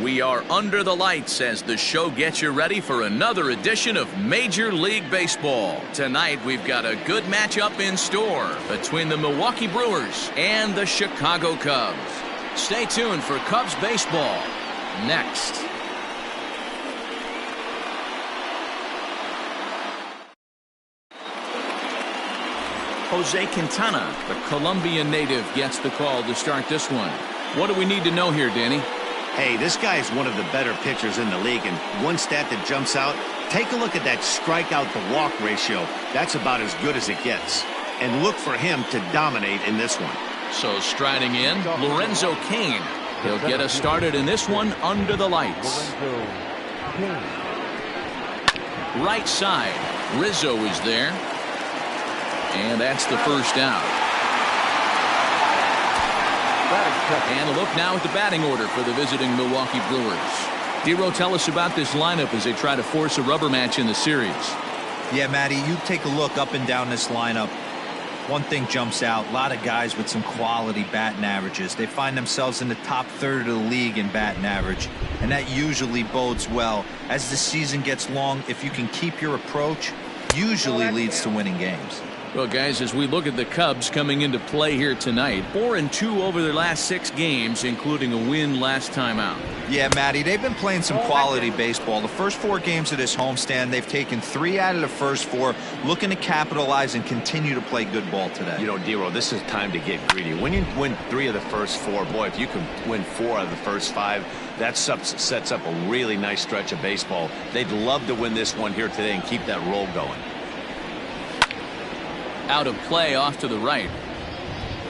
We are under the lights as the show gets you ready for another edition of Major League Baseball. Tonight we've got a good matchup in store between the Milwaukee Brewers and the Chicago Cubs. Stay tuned for Cubs baseball next. Jose Quintana, the Colombian native, gets the call to start this one. What do we need to know here, Danny? Hey, this guy is one of the better pitchers in the league, and one stat that jumps out, take a look at that strikeout to walk ratio. That's about as good as it gets. And look for him to dominate in this one. So striding in, Lorenzo Cain. He'll get us started in this one under the lights. Right side, Rizzo is there. And that's the first out. And a look now at the batting order for the visiting Milwaukee Brewers. Dero, tell us about this lineup as they try to force a rubber match in the series. Yeah, Matty, you take a look up and down this lineup. One thing jumps out, a lot of guys with some quality batting averages. They find themselves in the top third of the league in batting average, and that usually bodes well. As the season gets long, if you can keep your approach, usually leads to winning games. Well, guys, as we look at the Cubs coming into play here tonight, 4-2 over their last 6 games, including a win last time out. Yeah, Matty, they've been playing some quality baseball. The first 4 games of this homestand, they've taken 3 out of the first 4, looking to capitalize and continue to play good ball today. You know, Dero, this is time to get greedy. When you win 3 of the first 4, boy, if you can win 4 out of the first 5, that sets up a really nice stretch of baseball. They'd love to win this one here today and keep that roll going. Out of play off to the right.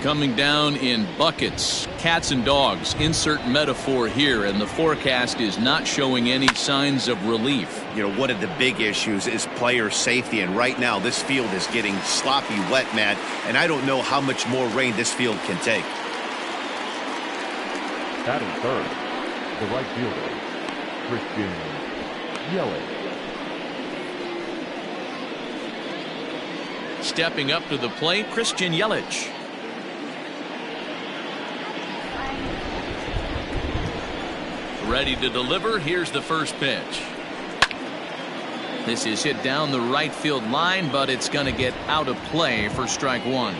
Coming down in buckets, cats and dogs, insert metaphor here, and the forecast is not showing any signs of relief. You know, one of the big issues is player safety, and right now this field is getting sloppy wet, Matt, and I don't know how much more rain this field can take. Batting third, the right fielder, Christian Yelich. Stepping up to the plate, Christian Yelich. Ready to deliver. Here's the first pitch. This is hit down the right field line, but it's going to get out of play for strike 1.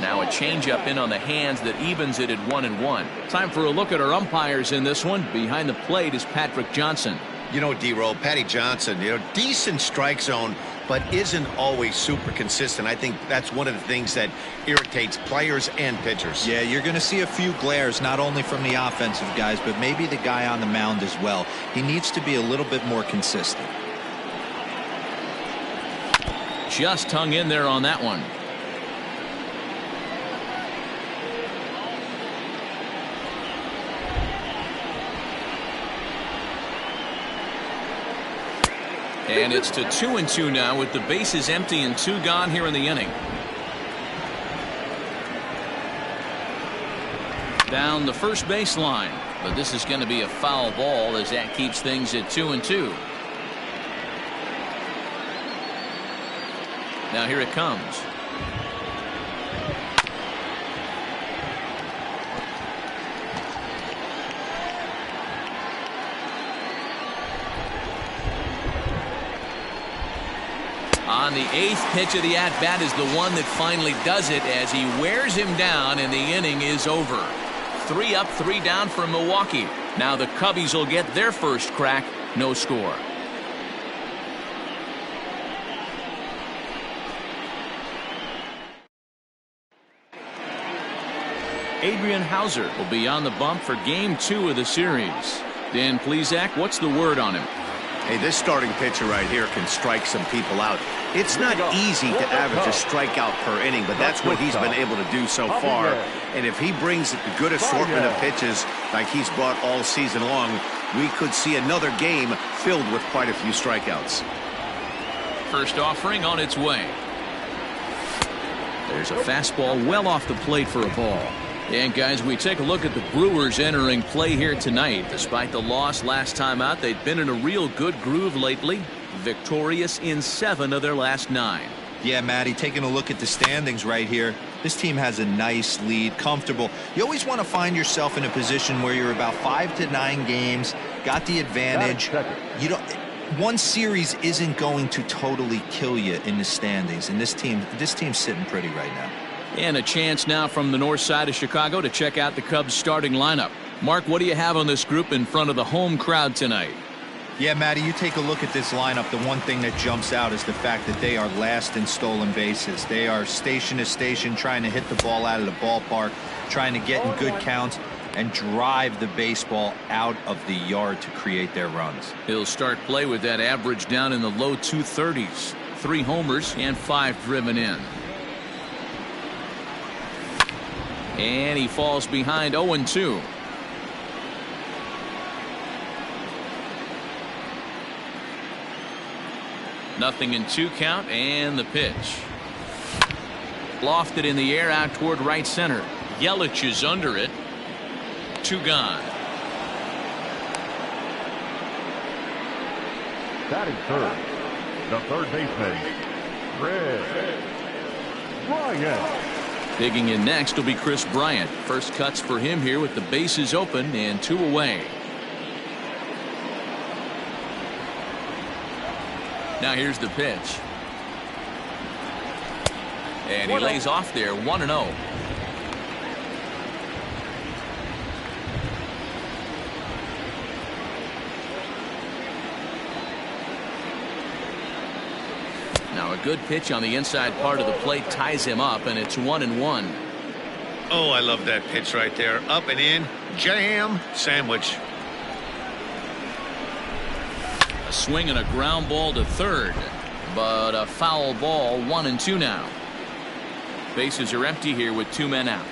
Now a changeup in on the hands that evens it at 1-1. Time for a look at our umpires in this one. Behind the plate is Patrick Johnson. You know, D-Roll, Patty Johnson, decent strike zone, but isn't always super consistent. I think that's one of the things that irritates players and pitchers. Yeah, you're going to see a few glares, not only from the offensive guys, but maybe the guy on the mound as well. He needs to be a little bit more consistent. Just hung in there on that one. And it's to 2-2 now with the bases empty and 2 gone here in the inning. Down the first baseline, but this is going to be a foul ball as that keeps things at 2-2. Now here it comes. On the 8th pitch of the at-bat is the one that finally does it as he wears him down and the inning is over. 3 up, 3 down for Milwaukee. Now the Cubbies will get their first crack. No score. Adrian Hauser will be on the bump for game 2 of the series. Dan Plesac, what's the word on him? Hey, this starting pitcher right here can strike some people out. It's not easy to average a strikeout per inning, but that's what he's been able to do so far. And if he brings a good assortment of pitches like he's brought all season long, we could see another game filled with quite a few strikeouts. First offering on its way. There's a fastball well off the plate for a ball. And guys, we take a look at the Brewers entering play here tonight. Despite the loss last time out, they've been in a real good groove lately. Victorious in 7 of their last 9. Yeah, Matty, taking a look at the standings right here, this team has a nice lead, comfortable. You always want to find yourself in a position where you're about 5 to 9 games, got the advantage. You don't. One series isn't going to totally kill you in the standings, and this team's sitting pretty right now. And a chance now from the north side of Chicago to check out the Cubs starting lineup. Mark, what do you have on this group in front of the home crowd tonight? Yeah, Matty, you take a look at this lineup. The one thing that jumps out is the fact that they are last in stolen bases. They are station to station trying to hit the ball out of the ballpark, trying to get in good counts and drive the baseball out of the yard to create their runs. He'll start play with that average down in the low 230s. 3 homers and 5 driven in. And he falls behind 0-2. Nothing in 2 count, and the pitch. Lofted in the air out toward right center. Yelich is under it. 2 gone. Batting third, the third baseman, Bryant. Digging in next will be Chris Bryant. First cuts for him here with the bases open and 2 away. Now here's the pitch. And he lays off there, 1-0. Now a good pitch on the inside part of the plate ties him up, and it's 1-1. Oh, I love that pitch right there. Up and in, jam, sandwich. A swing and a ground ball to third, but a foul ball. 1-2 now. Bases are empty here with 2 men out.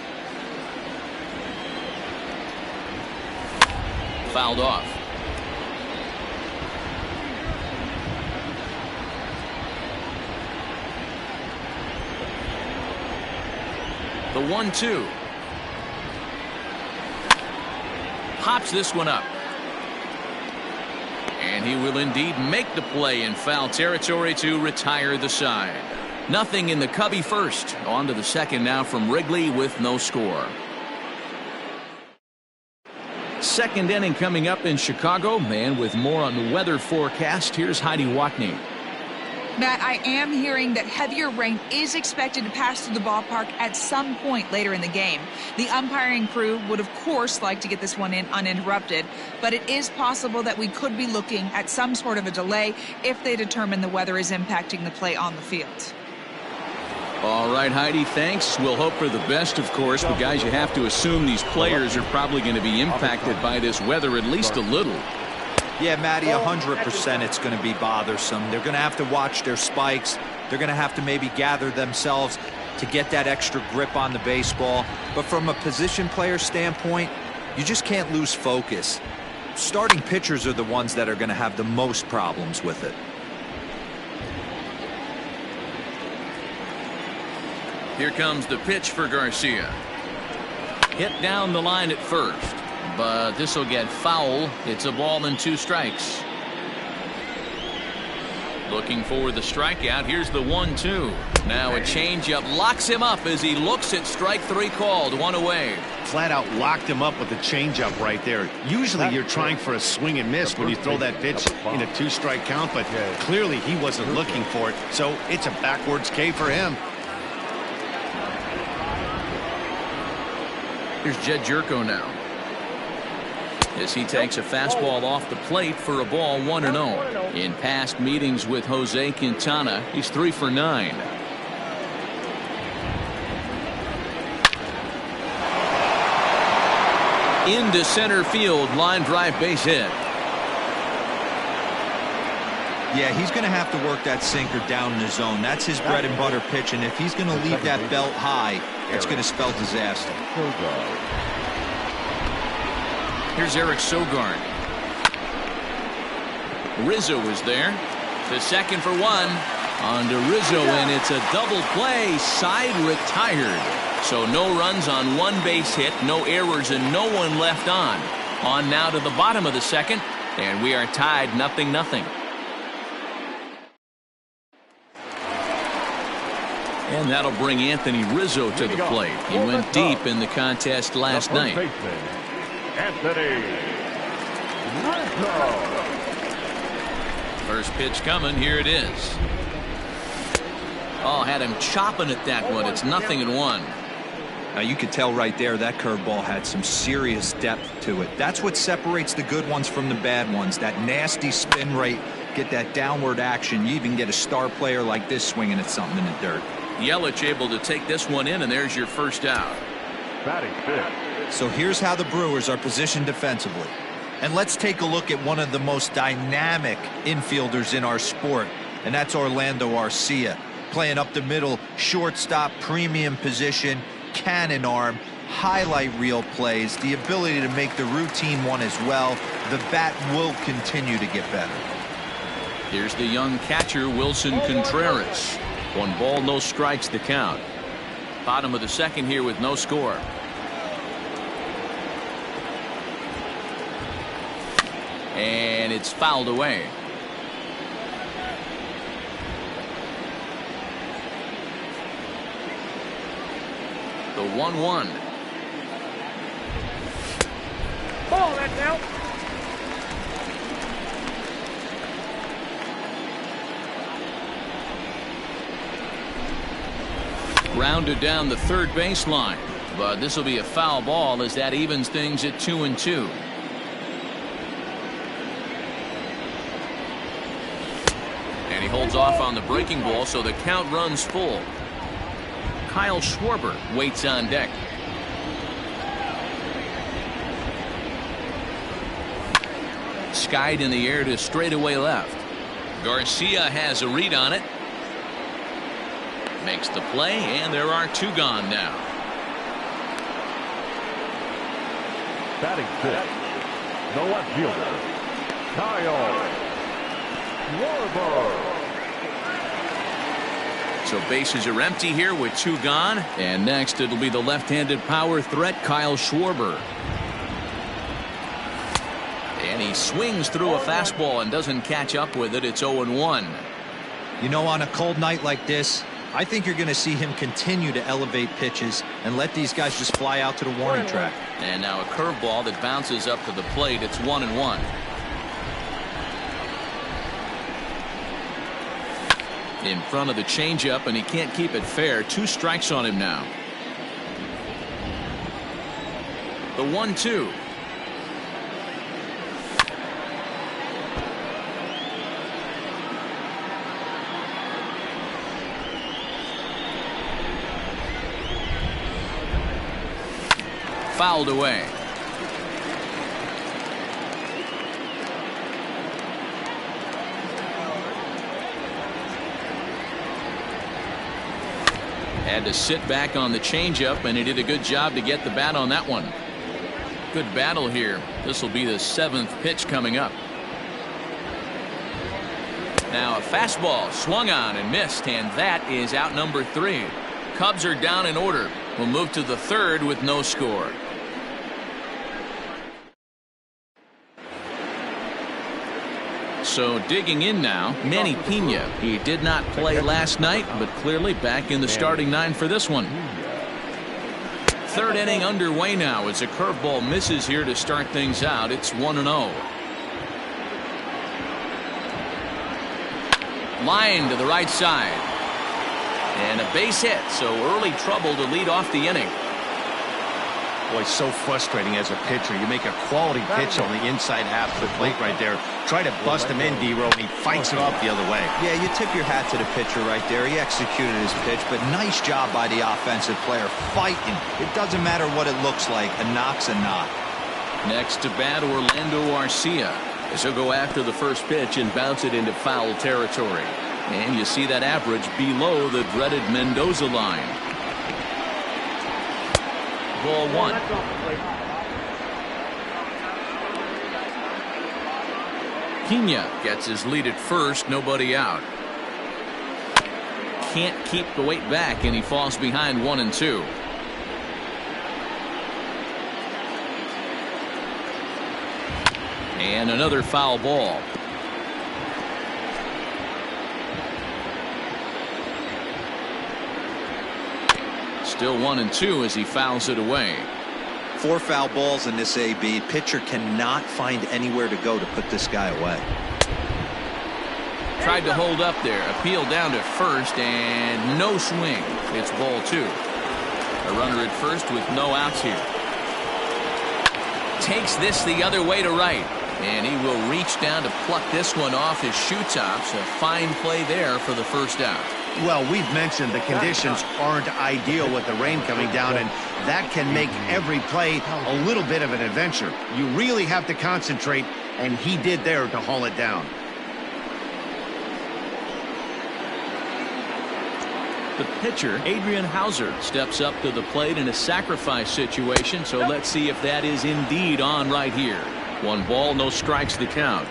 Fouled off. The 1-2. Pops this one up. And he will indeed make the play in foul territory to retire the side. Nothing in the Cubby first. On to the second now from Wrigley with no score. Second inning coming up in Chicago, and with more on the weather forecast, here's Heidi Watney. Matt, I am hearing that heavier rain is expected to pass through the ballpark at some point later in the game. The umpiring crew would, of course, like to get this one in uninterrupted, but it is possible that we could be looking at some sort of a delay if they determine the weather is impacting the play on the field. All right, Heidi, thanks. We'll hope for the best, of course, but guys, you have to assume these players are probably going to be impacted by this weather at least a little. Yeah, Matty, 100% it's going to be bothersome. They're going to have to watch their spikes. They're going to have to maybe gather themselves to get that extra grip on the baseball. But from a position player standpoint, you just can't lose focus. Starting pitchers are the ones that are going to have the most problems with it. Here comes the pitch for Garcia. Hit down the line at first. But this will get foul. It's a ball and 2 strikes. Looking for the strikeout. Here's the 1-2. Now a changeup locks him up as he looks at strike 3 called. 1 away. Flat out locked him up with the changeup right there. Usually you're trying for a swing and miss when you throw that pitch in a 2-strike count, but clearly he wasn't looking for it. So it's a backwards K for him. Here's Jed Jerko now, as he takes a fastball off the plate for a ball. 1-0. In past meetings with Jose Quintana, he's 3 for 9. Into center field, line drive, base hit. Yeah, he's going to have to work that sinker down in the zone. That's his bread and butter pitch, and if he's going to leave that belt high, it's going to spell disaster. Here's Eric Sogard. Rizzo is there. To second for 1. On to Rizzo, and it's a double play. Side retired. So no runs on 1 base hit, no errors, and no one left on. On now to the bottom of the second, and we are tied 0-0. And that'll bring Anthony Rizzo to the plate. He went deep in the contest last night. Anthony Rizzo. First pitch coming. Here it is. Oh, had him chopping at that one. It's 0-1. Now you could tell right there that curveball had some serious depth to it. That's what separates the good ones from the bad ones. That nasty spin rate, get that downward action. You even get a star player like this swinging at something in the dirt. Yelich able to take this one in, and there's your first out. Batting fifth. So here's how the Brewers are positioned defensively. And let's take a look at one of the most dynamic infielders in our sport, and that's Orlando Arcia. Playing up the middle, shortstop, premium position, cannon arm, highlight reel plays, the ability to make the routine one as well. The bat will continue to get better. Here's the young catcher, Wilson Contreras. 1 ball, no strikes the count. Bottom of the second here with no score. And it's fouled away. The 1-1. Ball, that's out. Grounded down the third baseline, but this will be a foul ball as that evens things at 2-2. And he holds off on the breaking ball, so the count runs full. Kyle Schwarber waits on deck. Skied in the air to straightaway left. Garcia has a read on it. Makes the play, and there are 2 gone now. Batting fifth. The left fielder, Kyle Schwarber. So bases are empty here with 2 gone. And next it'll be the left-handed power threat, Kyle Schwarber. And he swings through a fastball and doesn't catch up with it. It's 0-1. You know, on a cold night like this, I think you're going to see him continue to elevate pitches and let these guys just fly out to the warning track. And now a curveball that bounces up to the plate. It's 1-1. In front of the changeup, and he can't keep it fair. 2 strikes on him now. The 1-2. Fouled away. Had to sit back on the changeup, and he did a good job to get the bat on that one. Good battle here. This will be the 7th pitch coming up. Now a fastball swung on and missed, and that is out number 3. Cubs are down in order. We'll move to the 3rd with no score. So digging in now, Manny Pena. He did not play last night, but clearly back in the starting 9 for this one. 3rd inning underway now as a curveball misses here to start things out. It's 1-0. Line to the right side. And a base hit, so early trouble to lead off the inning. Boy, so frustrating as a pitcher. You make a quality pitch on the inside half of the plate right there. Try to bust him in, D-Row, and he fights it off the other way. Yeah, you tip your hat to the pitcher right there. He executed his pitch, but nice job by the offensive player fighting. It doesn't matter what it looks like. A knock's a knock. Next to bat, Orlando Arcia, as he'll go after the first pitch and bounce it into foul territory. And you see that average below the dreaded Mendoza line. Ball 1. Pena gets his lead at first, nobody out. Can't keep the weight back, and he falls behind 1-2. And another foul ball. Still 1-2 as he fouls it away. 4 foul balls in this AB. Pitcher cannot find anywhere to go to put this guy away. Tried to hold up there. Appeal down to first and no swing. It's ball 2. A runner at first with no outs here. Takes this the other way to right. And he will reach down to pluck this one off his shoe tops. A fine play there for the first out. Well, we've mentioned the conditions aren't ideal with the rain coming down, and that can make every play a little bit of an adventure. You really have to concentrate, and he did there to haul it down. The pitcher, Adrian Hauser, steps up to the plate in a sacrifice situation, so let's see if that is indeed on right here. 1 ball, no strikes the count.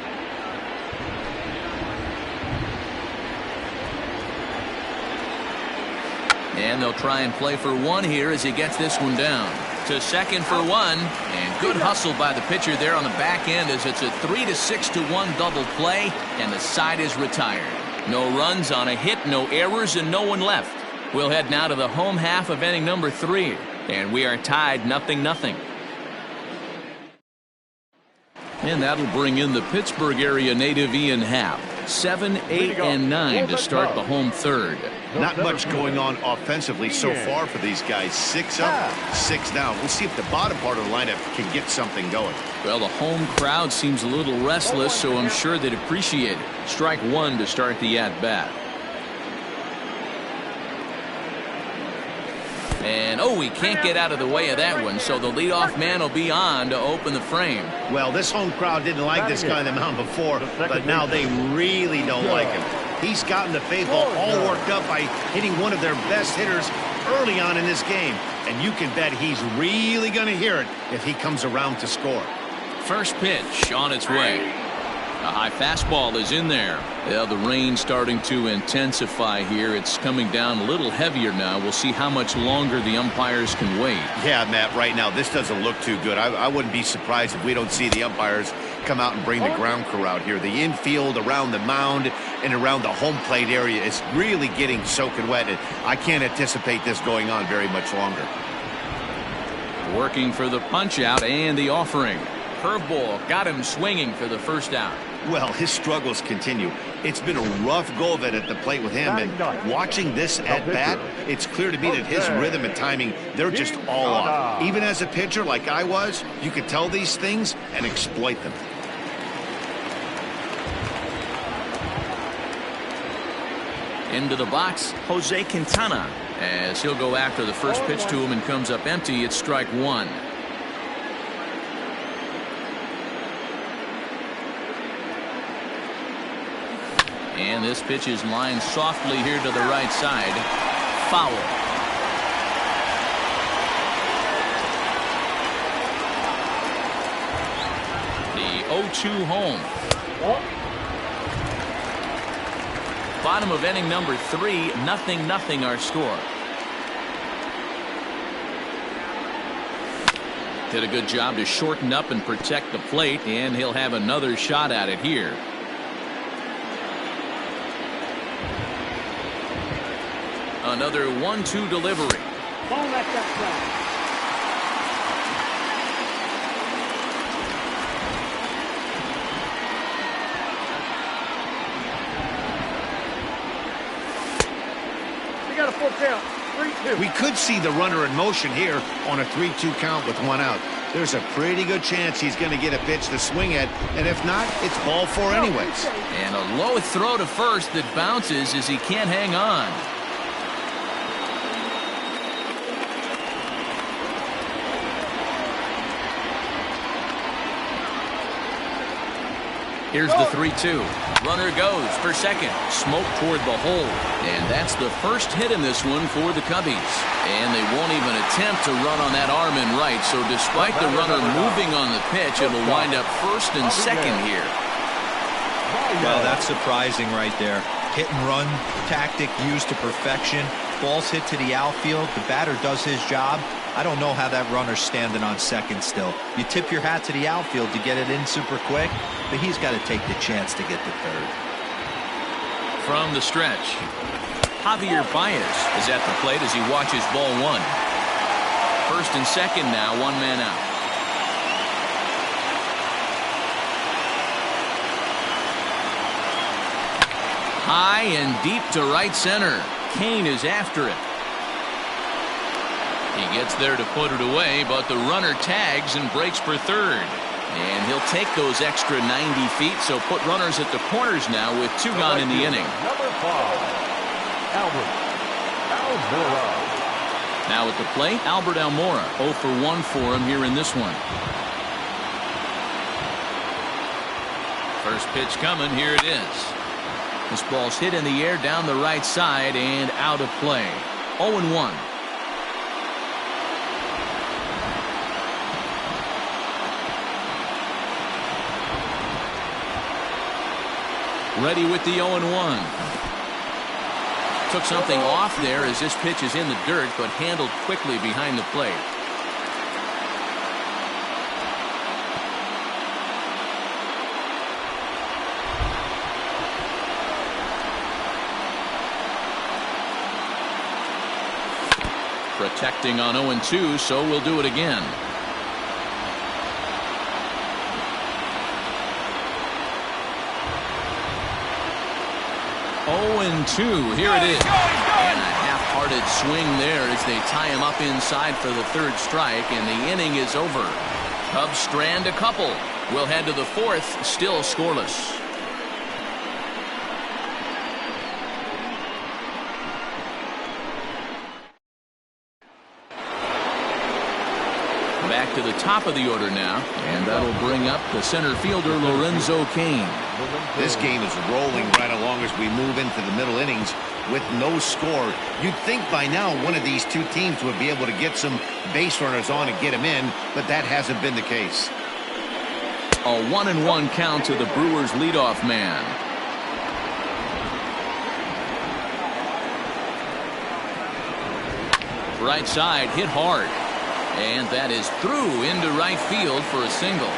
And they'll try and play for 1 here as he gets this one down. To second for 1, and good hustle by the pitcher there on the back end as it's a 3-6-1 double play, and the side is retired. No runs on a hit, no errors, and no one left. We'll head now to the home half of inning number 3, and we are tied 0-0. And that'll bring in the Pittsburgh area native Ian Happ. 7, 8, and 9 to start the home third. Not much going on offensively so far for these guys. 6 up, 6 down. We'll see if the bottom part of the lineup can get something going. Well, the home crowd seems a little restless, so I'm sure they'd appreciate it. Strike 1 to start the at-bat. And, oh, he can't get out of the way of that one, so the leadoff man will be on to open the frame. Well, this home crowd didn't like this guy on the mound before, but now they really don't like him. He's gotten the faithful all worked up by hitting one of their best hitters early on in this game. And you can bet he's really going to hear it if he comes around to score. First pitch on its way. A high fastball is in there. Yeah, the rain starting to intensify here. It's coming down a little heavier now. We'll see how much longer the umpires can wait. Yeah, Matt, right now this doesn't look too good. I wouldn't be surprised if we don't see the umpires come out and bring the ground crew out here. The infield around the mound and around the home plate area is really getting soaking wet, and I can't anticipate this going on very much longer. Working for the punch out and the offering. Curveball got him swinging for the first out. Well, his struggles continue. It's been a rough go of it at the plate with him, and watching this at bat, it's clear to me that his rhythm and timing, they're just all off. Even as a pitcher like I was, you could tell these things and exploit them. Into the box, Jose Quintana, as he'll go after the first pitch to him and comes up empty. It's strike 1. And this pitch is lined softly here to the right side. Foul. The 0-2 home. Bottom of inning number 3, 0-0 our score. Did a good job to shorten up and protect the plate, and he'll have another shot at it here. Another 1-2 delivery. Ball at that side. We got a full count. 3-2. We could see the runner in motion here on a 3-2 count with 1 out. There's a pretty good chance he's going to get a pitch to swing at, and if not, it's ball 4 anyways. And a low throw to first that bounces as he can't hang on. Here's the 3-2. Runner goes for second. Smoke toward the hole. And that's the first hit in this one for the Cubbies. And they won't even attempt to run on that arm in right. So despite the runner moving on the pitch, it'll wind up first and second here. Well, that's surprising right there. Hit and run tactic used to perfection. Ball's hit to the outfield. The batter does his job. I don't know how that runner's standing on second still. You tip your hat to the outfield to get it in super quick, but he's got to take the chance to get to third. From the stretch. Javier Baez is at the plate as he watches ball one. First and second now, one man out. High and deep to right center. Kane is after it. He gets there to put it away, but the runner tags and breaks for third. And he'll take those extra 90 feet, so put runners at the corners now with two gone in the inning. Number 5, Albert Almora. Now at the plate, Albert Almora. 0 for 1 for him here in this one. First pitch coming. Here it is. This ball's hit in the air down the right side and out of play. 0-1. Ready with the 0-1. Took something off there as this pitch is in the dirt, but handled quickly behind the plate. Protecting on 0-2, so we'll do it again. Here it is. And a half-hearted swing there as they tie him up inside for the third strike, and the inning is over. Cubs strand a couple. We'll head to the fourth, still scoreless. Back to the top of the order now, and that'll bring up the center fielder Lorenzo Cain. This game is rolling right along as we move into the middle innings with no score. You'd think by now one of these two teams would be able to get some base runners on and get them in, but that hasn't been the case. A 1-1 count to the Brewers leadoff man. Right side hit hard. And that is through into right field for a single.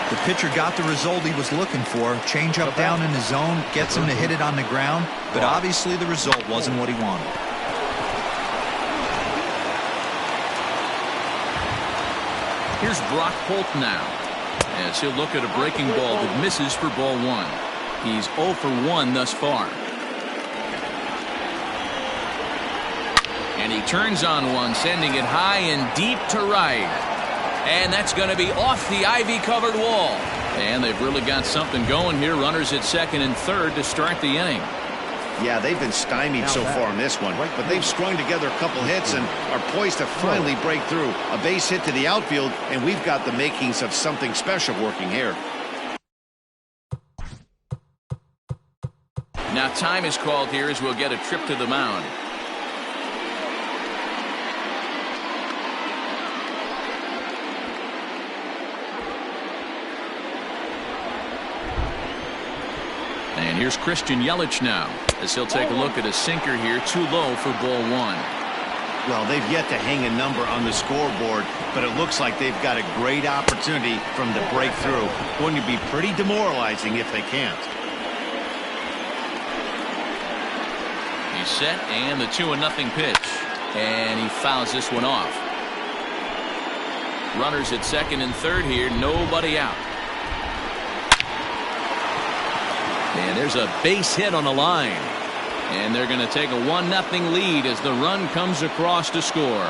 The pitcher got the result he was looking for. Change up down in the zone, gets him to hit it on the ground, but obviously the result wasn't what he wanted. Here's Brock Holt now, as he'll look at a breaking ball that misses for ball one. He's 0 for 1 thus far. And he turns on one, sending it high and deep to right. And that's going to be off the ivy-covered wall. And they've really got something going here. Runners at second and third to start the inning. Yeah, they've been stymied so far in this one, but they've strung together a couple hits and are poised to finally break through. A base hit to the outfield, and we've got the makings of something special working here. Now time is called here as we'll get a trip to the mound. And here's Christian Yelich now, as he'll take a look at a sinker here, too low for ball one. Well, they've yet to hang a number on the scoreboard, but it looks like they've got a great opportunity from the breakthrough. Going to be pretty demoralizing if they can't. He's set, and the 2-0 pitch. And he fouls this one off. Runners at second and third here, nobody out. And there's a base hit on the line. And they're going to take a 1-0 lead as the run comes across to score.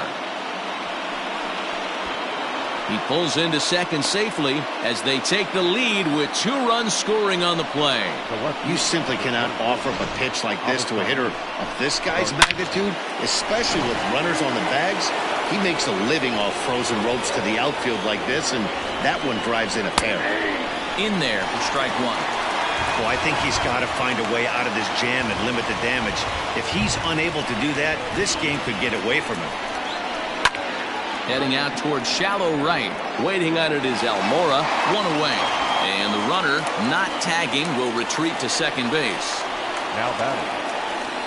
He pulls into second safely as they take the lead with 2 runs scoring on the play. You simply cannot offer up a pitch like this to a hitter of this guy's magnitude, especially with runners on the bags. He makes a living off frozen ropes to the outfield like this, and that one drives in a pair. In there for strike one. Well, I think he's got to find a way out of this jam and limit the damage. If he's unable to do that, this game could get away from him. Heading out towards shallow right. Waiting on it is Almora. 1 away. And the runner, not tagging, will retreat to second base. Now batting,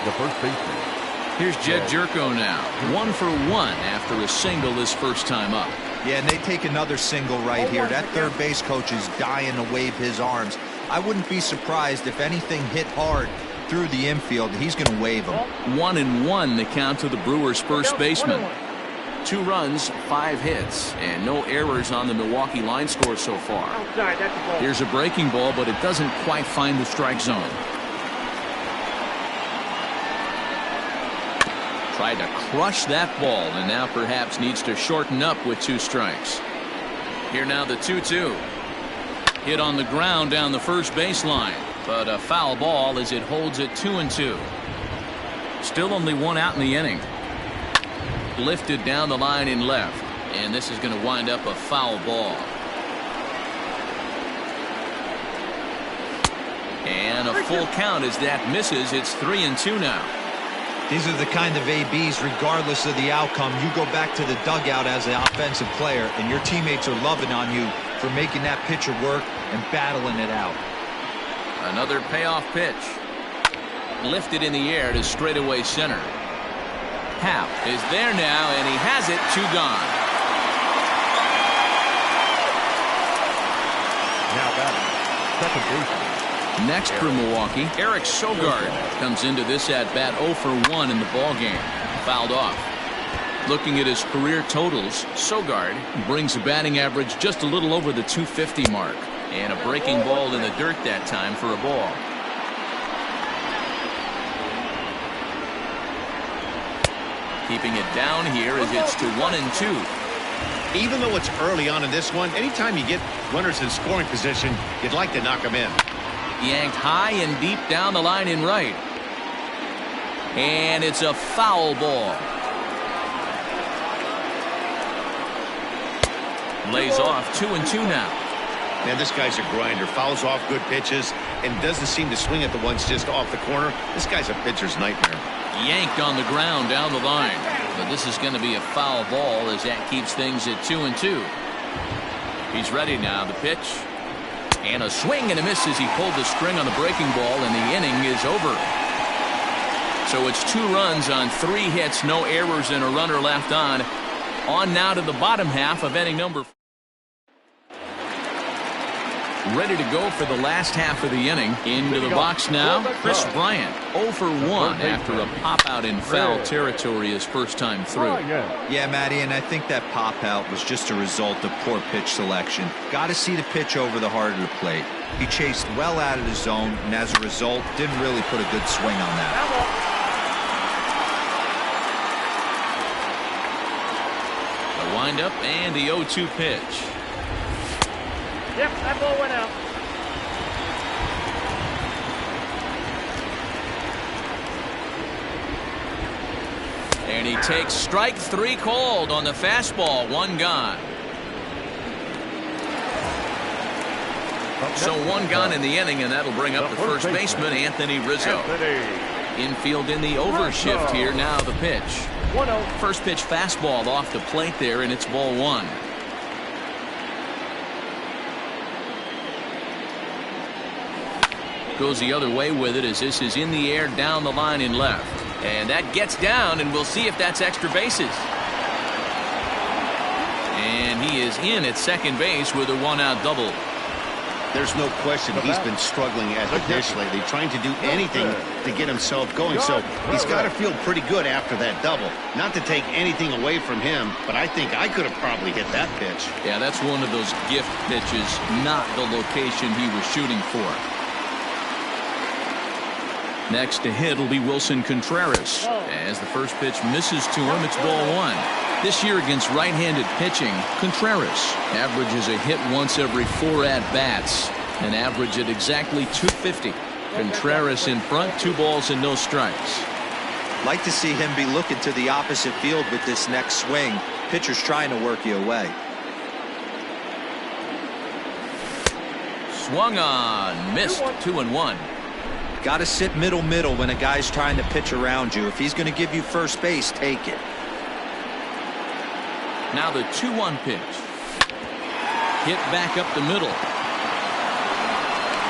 the first baseman. Here's Jed Jerko now. 1 for 1 after a single his first time up. Yeah, and they take another single right here. That third base coach is dying to wave his arms. I wouldn't be surprised if anything hit hard through the infield, he's going to wave him. 1-1 the count to the Brewers' first baseman. 2 runs, 5 hits, and no errors on the Milwaukee line score so far. Outside, that's the ball. Here's a breaking ball, but it doesn't quite find the strike zone. Tried to crush that ball, and now perhaps needs to shorten up with 2 strikes. Here now the 2-2. Hit on the ground down the first baseline, but a foul ball as it holds it 2-2. Still only 1 out in the inning. Lifted down the line in left, and this is going to wind up a foul ball. And a full count as that misses. It's 3-2 now. These are the kind of ABs, regardless of the outcome, you go back to the dugout as an offensive player, and your teammates are loving on you for making that pitcher work and battling it out. Another payoff pitch. Lifted in the air to straightaway center. Happ is there now, and he has it. 2 gone. Now batting, second baseman. Next for Milwaukee, Eric Sogard comes into this at-bat 0 for 1 in the ballgame. Fouled off. Looking at his career totals, Sogard brings a batting average just a little over the 250 mark. And a breaking ball in the dirt that time for a ball. Keeping it down here as it's to 1-2. Even though it's early on in this one, anytime you get runners in scoring position, you'd like to knock them in. Yanked high and deep down the line in right. And it's a foul ball. Lays off 2-2 now. Man, this guy's a grinder. Fouls off good pitches and doesn't seem to swing at the ones just off the corner. This guy's a pitcher's nightmare. Yanked on the ground down the line. But this is going to be a foul ball as that keeps things at 2-2. He's ready now. The pitch. And a swing and a miss as he pulled the string on the breaking ball, and the inning is over. So it's 2 runs on 3 hits, no errors, and a runner left on. On now to the bottom half of inning number 4. Ready to go for the last half of the inning. Into the box now, Chris Bryant. 0 for 1 after a pop-out in foul territory his first time through. Yeah, Matty, and I think that pop-out was just a result of poor pitch selection. Got to see the pitch over the heart of the plate. He chased well out of the zone, and as a result, didn't really put a good swing on that. The windup and the 0-2 pitch. Yep, that ball went out. And he takes strike 3 called on the fastball. 1 gone. So 1 gone in the inning, and that'll bring up the first baseman, Anthony Rizzo. Infield in the overshift here. Now the pitch. 1-0. First pitch fastball off the plate there, and it's ball 1. Goes the other way with it as this is in the air down the line in left. And that gets down, and we'll see if that's extra bases. And he is in at second base with a 1-out double. There's no question he's been struggling at the dish lately, trying to do anything to get himself going. So he's got to feel pretty good after that double. Not to take anything away from him, but I think I could have probably hit that pitch. Yeah, that's one of those gift pitches, not the location he was shooting for. Next to hit will be Wilson Contreras. As the first pitch misses to him, it's ball 1. This year against right-handed pitching, Contreras averages a hit once every 4 at-bats, an average at exactly 250. Contreras in front, 2 balls and no strikes. Like to see him be looking to the opposite field with this next swing. Pitcher's trying to work you away. Swung on, missed. 2-1. Got to sit middle when a guy's trying to pitch around you. If he's going to give you first base, take it. Now the 2-1 pitch. Hit back up the middle.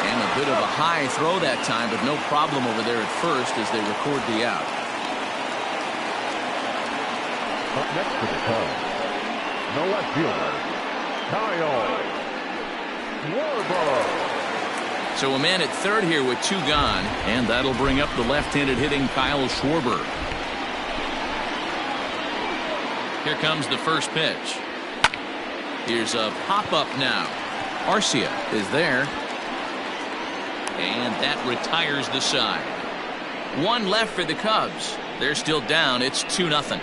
And a bit of a high throw that time, but no problem over there at first as they record the out. Up next to the Cubs, the left fielder, Kyle Schwarber. So a man at third here with 2 gone, and that'll bring up the left-handed hitting Kyle Schwarber. Here comes the first pitch. Here's a pop-up now. Arcia is there. And that retires the side. 1 left for the Cubs. They're still down. It's 2-0.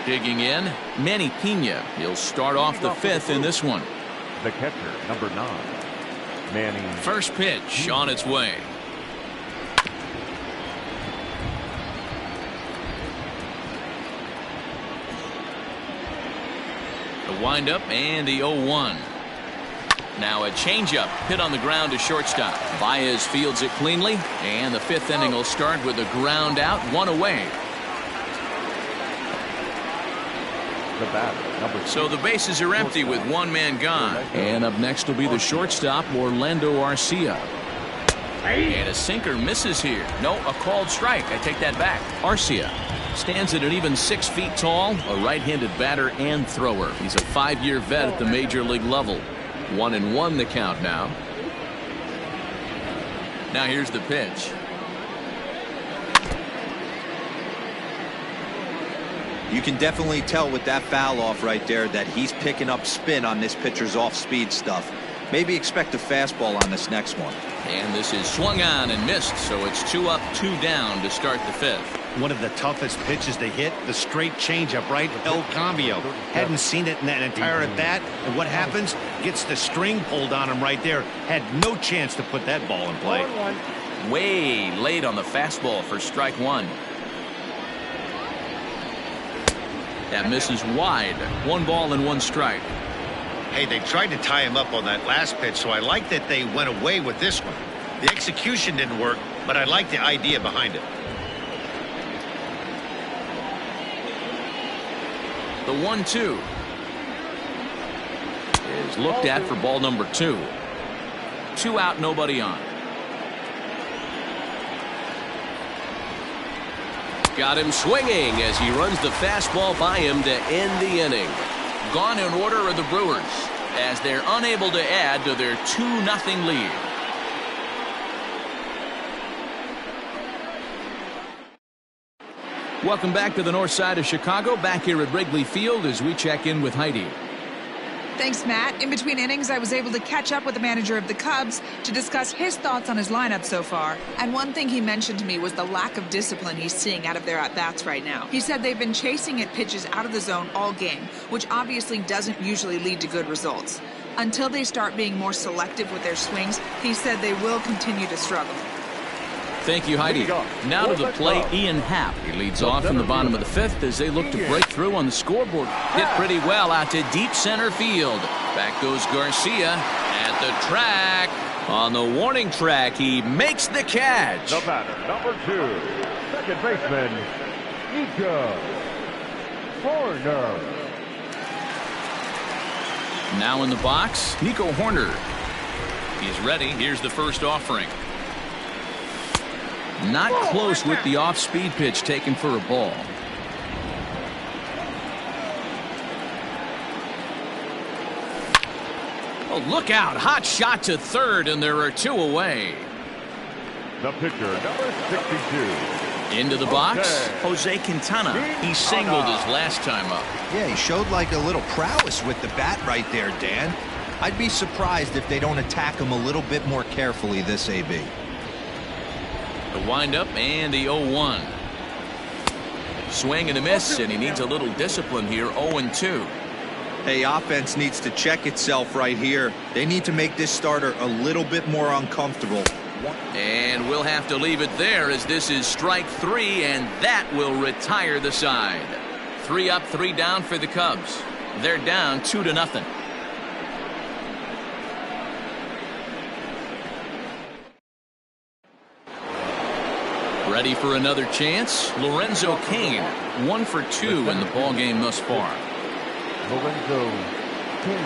Digging in, Manny Pena. He'll start off the 5th in this one. The catcher, number 9, Manny. First pitch on its way. The windup and the 0-1. Now a changeup hit on the ground to shortstop. Baez fields it cleanly, and the 5th inning will start with a ground out, 1 away. The batter, number 2. So the bases are empty with 1 man gone. And up next will be the shortstop, Orlando Arcia. And a sinker misses here. No, a called strike. I take that back. Arcia stands at an even 6 feet tall, a right-handed batter and thrower. He's a 5-year vet at the major league level. 1-1 the count now. Now here's the pitch. You can definitely tell with that foul off right there that he's picking up spin on this pitcher's off-speed stuff. Maybe expect a fastball on this next one. And this is swung on and missed, so it's 2 up, 2 down to start the 5th. One of the toughest pitches to hit, the straight changeup, right? El Cambio. Hadn't seen it in that entire at bat. And what happens? Gets the string pulled on him right there. Had no chance to put that ball in play. Way late on the fastball for strike 1. That misses wide. 1 ball and 1 strike. Hey, they tried to tie him up on that last pitch, so I like that they went away with this one. The execution didn't work, but I like the idea behind it. The 1-2 is looked at for ball number 2. 2 out, nobody on. Got him swinging as he runs the fastball by him to end the inning. Gone in order are the Brewers as they're unable to add to their 2-0 lead. Welcome back to the north side of Chicago, back here at Wrigley Field as we check in with Heidi. Thanks, Matt. In between innings, I was able to catch up with the manager of the Cubs to discuss his thoughts on his lineup so far. And one thing he mentioned to me was the lack of discipline he's seeing out of their at-bats right now. He said they've been chasing at pitches out of the zone all game, which obviously doesn't usually lead to good results. Until they start being more selective with their swings, he said they will continue to struggle. Thank you, Heidi. Now to the plate, Ian Happ. He leads off in the bottom of the 5th as they look to break through on the scoreboard. Hit pretty well out to deep center field. Back goes Garcia at the track. On the warning track, he makes the catch. The batter, number 2, second baseman, Nico Horner. Now in the box, Nico Horner. He's ready. Here's the first offering. Not close with the off-speed pitch taken for a ball. Oh, look out. Hot shot to third, and there are 2 away. The pitcher, number 62. Into the box, Jose Quintana. He singled his last time up. Yeah, he showed like a little prowess with the bat right there, Dan. I'd be surprised if they don't attack him a little bit more carefully this AB. The windup and the 0-1. Swing and a miss, and he needs a little discipline here. 0-2. Hey, offense needs to check itself right here. They need to make this starter a little bit more uncomfortable. And we'll have to leave it there as this is strike 3, and that will retire the side. 3 up, 3 down for the Cubs. They're down 2-0. Ready for another chance? Lorenzo Cain, 1 for 2 in the ballgame thus far. Lorenzo Cain.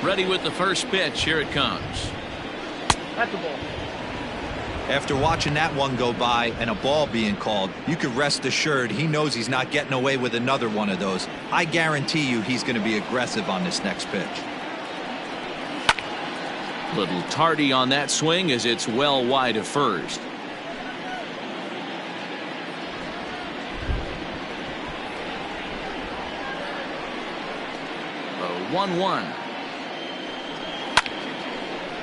Ready with the first pitch. Here it comes. That's the ball. After watching that one go by and a ball being called, you can rest assured he knows he's not getting away with another one of those. I guarantee you he's going to be aggressive on this next pitch. Little tardy on that swing as it's well wide of first. The 1-1.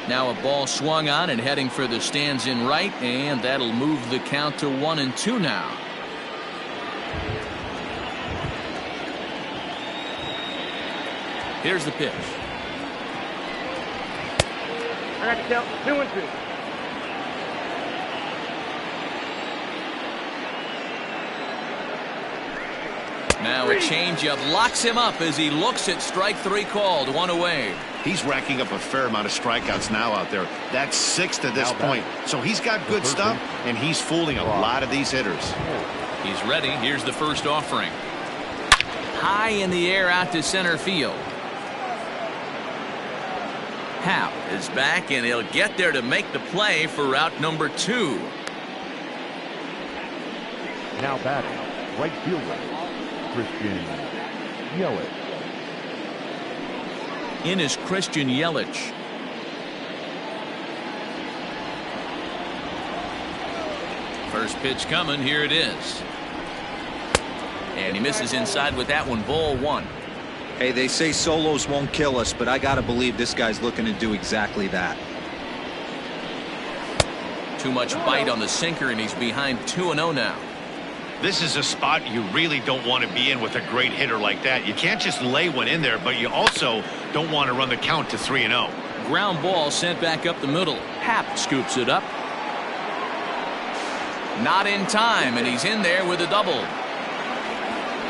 Now a ball swung on and heading for the stands in right, and that'll move the count to 1-2 now. Here's the pitch. I got to count 2-2. Now a changeup locks him up as he looks at strike 3 called. 1 away. He's racking up a fair amount of strikeouts now out there. That's 6 to this point. So he's got good stuff, and he's fooling a lot of these hitters. He's ready. Here's the first offering. High in the air out to center field. Happ is back, and he'll get there to make the play for out number 2. Now batting, right fielder, Christian Yelich. In is Christian Yelich. First pitch coming. Here it is. And he misses inside with that one. Ball 1. Hey, they say solos won't kill us, but I got to believe this guy's looking to do exactly that. Too much bite on the sinker, and he's behind 2-0 now. This is a spot you really don't want to be in with a great hitter like that. You can't just lay one in there, but you also don't want to run the count to 3-0. Ground ball sent back up the middle. Happ scoops it up. Not in time, and he's in there with a double.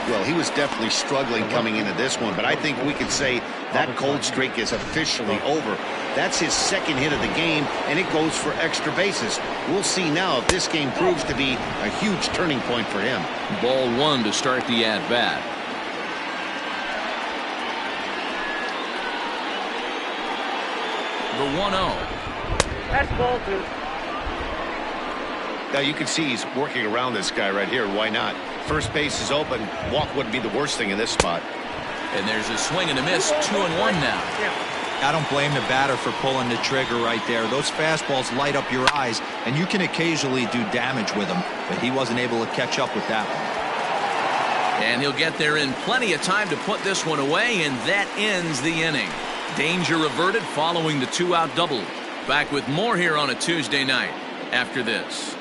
Well, he was definitely struggling coming into this one, but I think we could say that cold streak is officially over. That's his second hit of the game, and it goes for extra bases. We'll see now if this game proves to be a huge turning point for him. Ball 1 to start the at-bat. The 1-0. That's ball 2. Now you can see he's working around this guy right here. Why not? First base is open. Walk wouldn't be the worst thing in this spot. And there's a swing and a miss. 2-1 now. I don't blame the batter for pulling the trigger right there. Those fastballs light up your eyes, and you can occasionally do damage with them, but he wasn't able to catch up with that one. And he'll get there in plenty of time to put this one away, and that ends the inning. Danger averted following the 2-out double. Back with more here on a Tuesday night after this.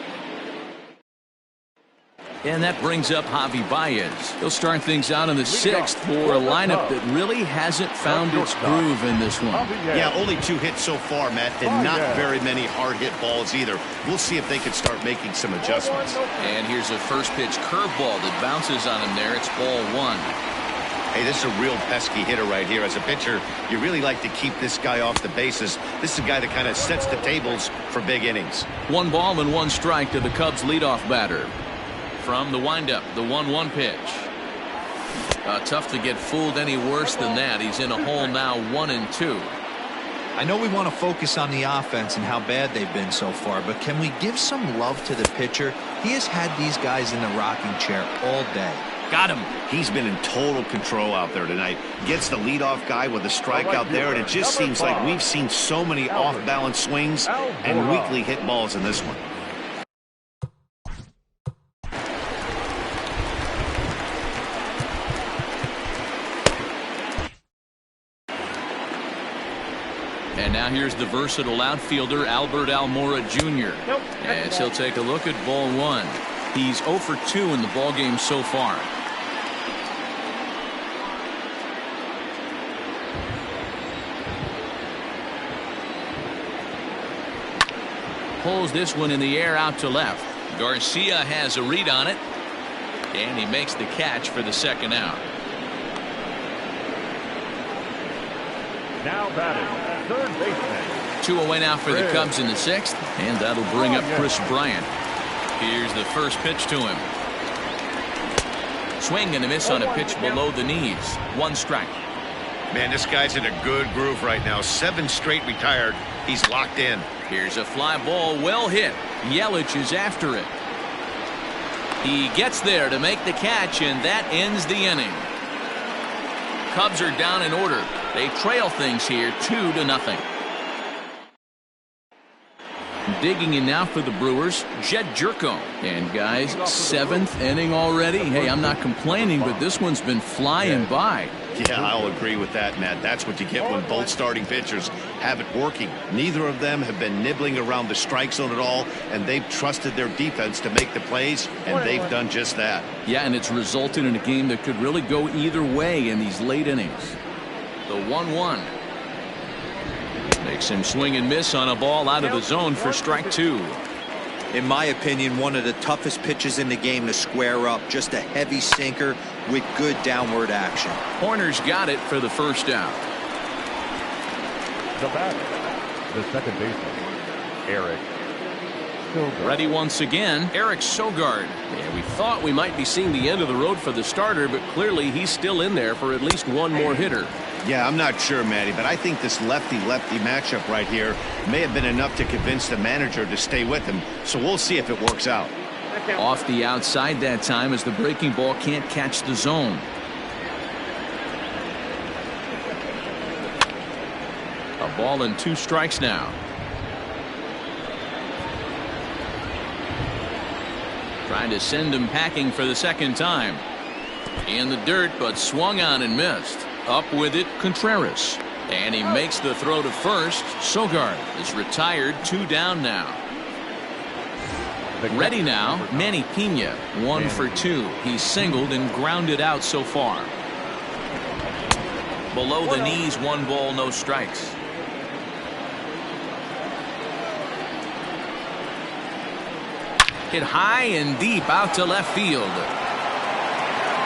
And that brings up Javi Baez. He'll start things out in the 6th for a lineup that really hasn't found its groove in this one. Yeah, only 2 hits so far, Matt, and not very many hard hit balls either. We'll see if they can start making some adjustments. And here's a first pitch curveball that bounces on him there. It's ball 1. Hey, this is a real pesky hitter right here. As a pitcher, you really like to keep this guy off the bases. This is a guy that kind of sets the tables for big innings. 1 ball and 1 strike to the Cubs leadoff batter. From the windup, the 1-1 pitch. Tough to get fooled any worse than that. He's in a hole now, 1-2. I know we want to focus on the offense and how bad they've been so far, but can we give some love to the pitcher? He has had these guys in the rocking chair all day. Got him. He's been in total control out there tonight. Gets the leadoff guy with a strikeout there, and it just seems like we've seen so many off-balance swings and weakly hit balls in this one. And now here's the versatile outfielder, Albert Almora Jr. As he'll take a look at ball 1. He's 0 for 2 in the ballgame so far. Pulls this one in the air out to left. Garcia has a read on it. And he makes the catch for the 2nd out. Now batting, third baseman. 2 away now for the Cubs in the 6th. And that'll bring up Chris Bryant. Here's the first pitch to him. Swing and a miss on a pitch below the knees. 1 strike. Man, this guy's in a good groove right now. 7 straight retired. He's locked in. Here's a fly ball, well hit. Yelich is after it. He gets there to make the catch, and that ends the inning. Cubs are down in order. They trail things here 2-0. Digging in now for the Brewers, Jed Jerko. And guys, 7th inning already. Hey, I'm not complaining, but this one's been flying by. Yeah, I'll agree with that, Matt. That's what you get when both starting pitchers have it working. Neither of them have been nibbling around the strike zone at all, and they've trusted their defense to make the plays, and they've done just that. Yeah, and it's resulted in a game that could really go either way in these late innings. The 1-1. Makes him swing and miss on a ball out of the zone for strike 2. In my opinion, one of the toughest pitches in the game to square up. Just a heavy sinker with good downward action. Horner's got it for the first out. The batter, the second baseman, Eric Sogard. Ready once again, Eric Sogard. Yeah, we thought we might be seeing the end of the road for the starter, but clearly he's still in there for at least one more hitter. Yeah, I'm not sure, Matty, but I think this lefty-lefty matchup right here may have been enough to convince the manager to stay with him. So we'll see if it works out. Off the outside that time as the breaking ball can't catch the zone. A ball and 2 strikes now. Trying to send him packing for the second time. In the dirt, but swung on and missed. Up with it, Contreras. And he makes the throw to first. Sogard is retired, 2 down now. Ready now, Manny Pena, 1 for 2. He's singled and grounded out so far. Below the knees, 1 ball, no strikes. Hit high and deep out to left field.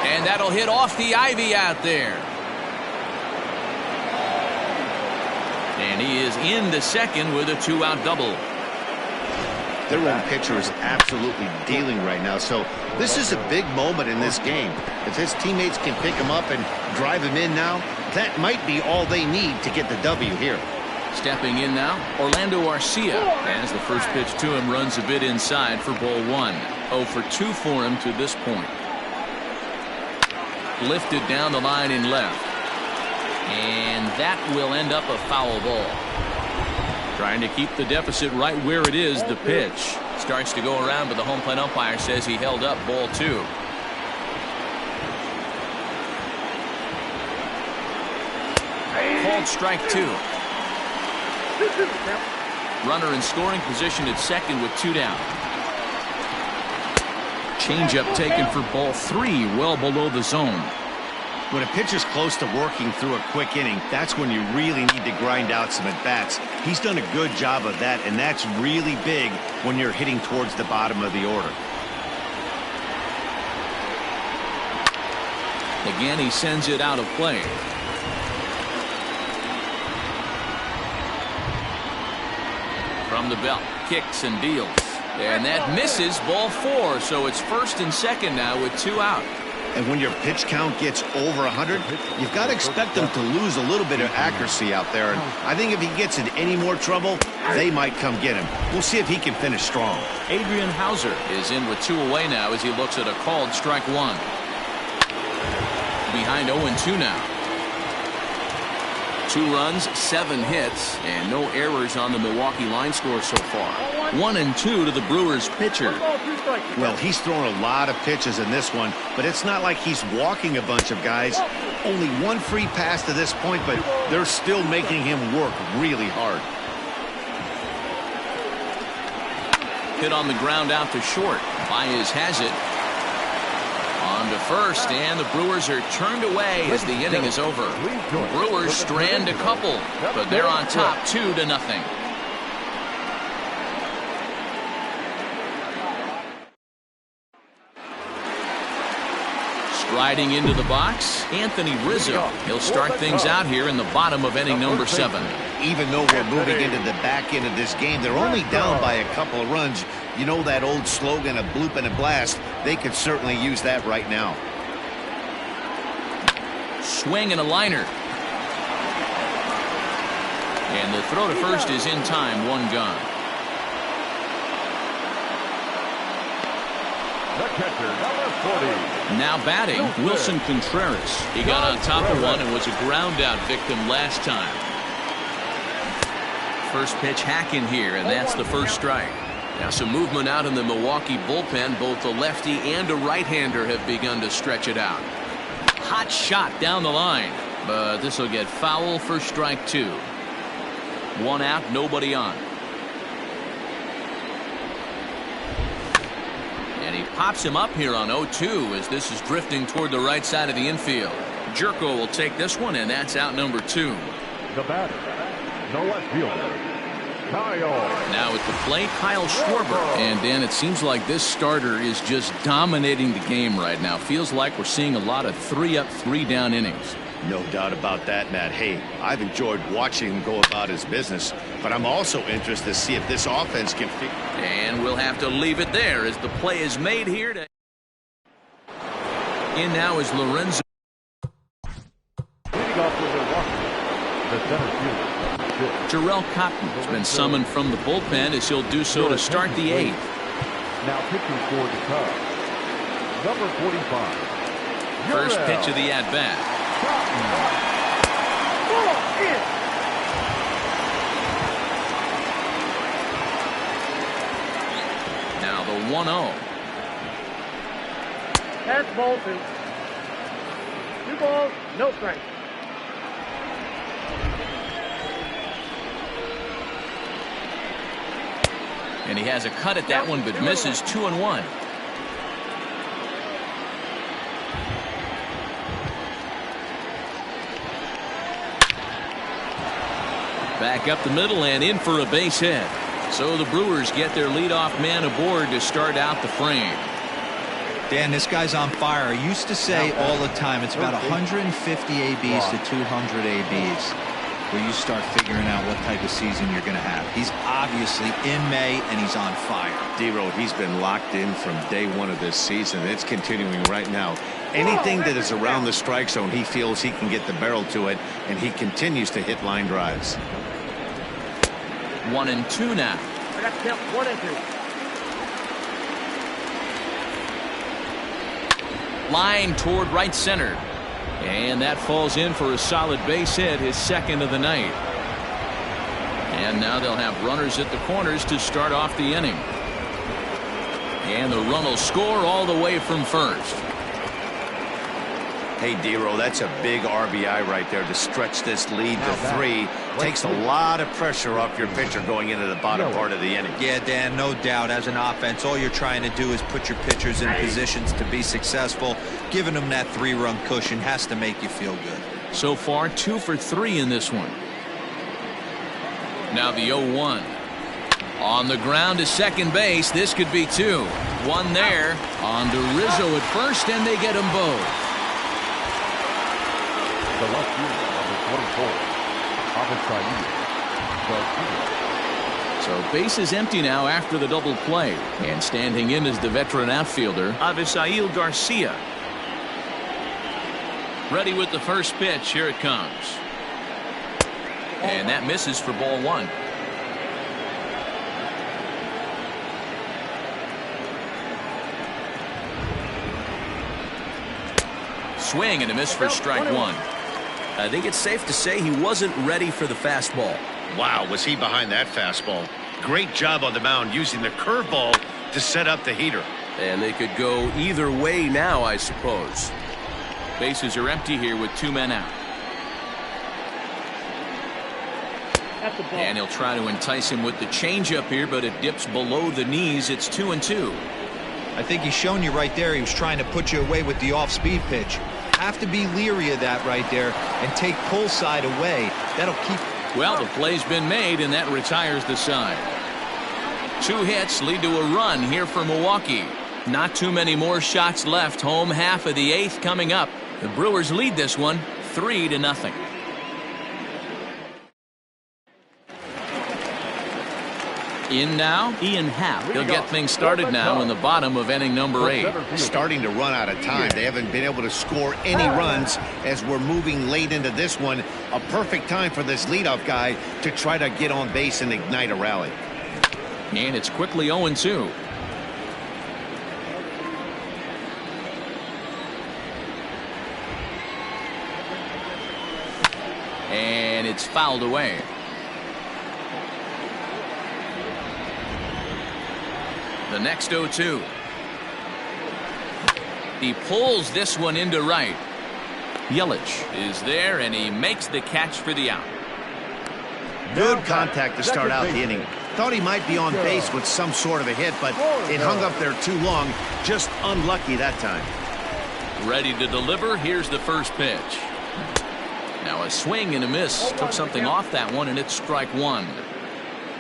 And that'll hit off the ivy out there. And he is in the second with a 2-out double. Their own pitcher is absolutely dealing right now, so this is a big moment in this game. If his teammates can pick him up and drive him in now, that might be all they need to get the W here. Stepping in now, Orlando Arcia, as the first pitch to him runs a bit inside for ball 1. 0 for 2 for him to this point. Lifted down the line in left. And that will end up a foul ball. Trying to keep the deficit right where it is. The pitch starts to go around, but the home plate umpire says he held up ball 2. Called strike 2. Runner in scoring position at second with 2 down. Changeup taken for ball 3, well below the zone. When a pitcher's close to working through a quick inning, that's when you really need to grind out some at-bats. He's done a good job of that, and that's really big when you're hitting towards the bottom of the order. Again, he sends it out of play. From the belt, kicks and deals. And that misses, ball 4, so it's first and second now with 2 out. And when your pitch count gets over 100, you've got to expect them to lose a little bit of accuracy out there. And I think if he gets in any more trouble, they might come get him. We'll see if he can finish strong. Adrian Hauser is in with 2 away now as he looks at a called strike 1. Behind 0-2 now. 2 runs, 7 hits, and no errors on the Milwaukee line score so far. 1-2 to the Brewers pitcher. Well, he's thrown a lot of pitches in this one, but it's not like he's walking a bunch of guys. Only 1 free pass to this point, but they're still making him work really hard. Hit on the ground out to short. Baez has it. On to first, and the Brewers are turned away as the inning is over. Brewers strand a couple, but they're on top 2-0. Striding into the box, Anthony Rizzo. He'll start things out here in the bottom of inning number 7. Even though we're moving into the back end of this game, they're only down by a couple of runs. You know that old slogan, a bloop and a blast. They could certainly use that right now. Swing and a liner. And the throw to first is in time, one gone. The catcher, number 40. Now batting, Wilson Contreras. He got on top of one and was a ground out victim last time. First pitch hacking here, and that's the first strike. Now some movement out in the Milwaukee bullpen. Both a lefty and a right-hander have begun to stretch it out. Hot shot down the line, but this will get foul for strike two. One out, nobody on. And he pops him up here on 0-2 as this is drifting toward the right side of the infield. Jerko will take this one, and that's out number two. The batter, the left fielder, Kyle. Now at the plate, Kyle Schwarber. And Dan, it seems like this starter is just dominating the game right now. Feels like we're seeing a lot of 3-up, 3-down innings. No doubt about that, Matt. Hey, I've enjoyed watching him go about his business, but I'm also interested to see if this offense can figure. And we'll have to leave it there as the play is made here. In now is Lorenzo. Leading off with Milwaukee, the center fielder. Jarrell Cotton has been summoned from the bullpen as he'll do so to start the eighth. Now pitching for the Cubs, number 45. First pitch of the at-bat. Now the 1-0. That's ball two. 2 balls, no strikes. And he has a cut at that one, but misses. 2-1. Back up the middle and in for a base hit. So the Brewers get their leadoff man aboard to start out the frame. Dan, this guy's on fire. I used to say all the time it's about 150 ABs to 200 ABs where you start figuring out what type of season you're going to have. He's obviously in May and he's on fire. D-Road, he's been locked in from day one of this season. It's continuing right now. Anything that is around the strike zone, he feels he can get the barrel to it, and he continues to hit line drives. 1-2 now. I got to count 1 and 2. Line toward right center. And that falls in for a solid base hit, his second of the night. And now they'll have runners at the corners to start off the inning. And the run will score all the way from first. Hey, D-Row, that's a big RBI right there to stretch this lead to 3. Takes a lot of pressure off your pitcher going into the bottom part of the inning. Yeah, Dan, no doubt. As an offense, all you're trying to do is put your pitchers in positions to be successful. Giving them that 3-run cushion has to make you feel good. So far, 2 for 3 in this one. Now the 0-1. On the ground to second base. This could be 2. 1 there. On to Rizzo at first, and they get them both. The left fielder, number 24. So base is empty now after the double play. And standing in is the veteran outfielder, Avisail Garcia. Ready with the first pitch. Here it comes. And that misses for ball 1. Swing and a miss for strike 1. I think it's safe to say he wasn't ready for the fastball. Wow, was he behind that fastball. Great job on the mound using the curveball to set up the heater. And they could go either way now, I suppose. Bases are empty here with 2 men out. That's the ball. And he'll try to entice him with the changeup here, but it dips below the knees. It's 2-2. I think he's shown you right there. He was trying to put you away with the off-speed pitch. Have to be leery of that right there and take pull side away. That'll keep. Well, the play's been made, and that retires the side. 2 hits lead to a run here for Milwaukee. Not too many more shots left. Home half of the 8th coming up. The Brewers lead this one 3-0. In now, Ian Happ. He'll get things started now in the bottom of inning number 8. Starting to run out of time. They haven't been able to score any runs as we're moving late into this one. A perfect time for this leadoff guy to try to get on base and ignite a rally. And it's quickly 0-2. And it's fouled away. The next 0-2. He pulls this one into right. Yelich is there, and he makes the catch for the out. Good contact to start out the inning. Thought he might be on base with some sort of a hit, but it hung up there too long. Just unlucky that time. Ready to deliver. Here's the first pitch. Now a swing and a miss. Took something off that one, and it's strike 1.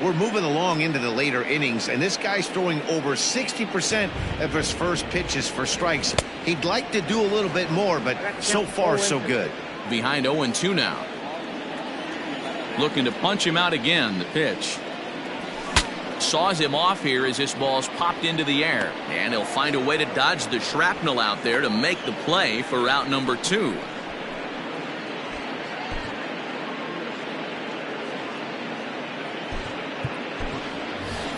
We're moving along into the later innings, and this guy's throwing over 60% of his first pitches for strikes. He'd like to do a little bit more, but so far so good. Behind 0-2 now. Looking to punch him out again. The pitch. Saws him off here as this ball's popped into the air. And he'll find a way to dodge the shrapnel out there to make the play for out number 2.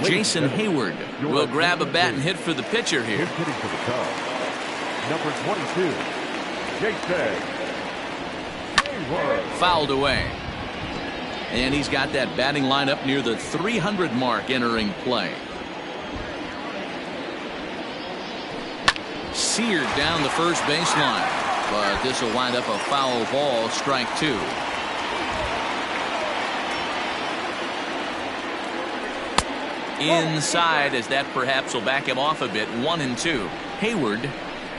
Jason Hayward will grab a bat and hit for the pitcher here. Hitting for the Cubs, number 22, Jason Hayward. Fouled away. And he's got that batting line up near the 300 mark entering play. Seared down the first baseline. But this will wind up a foul ball, strike 2. Inside, as that perhaps will back him off a bit. 1-2. Hayward,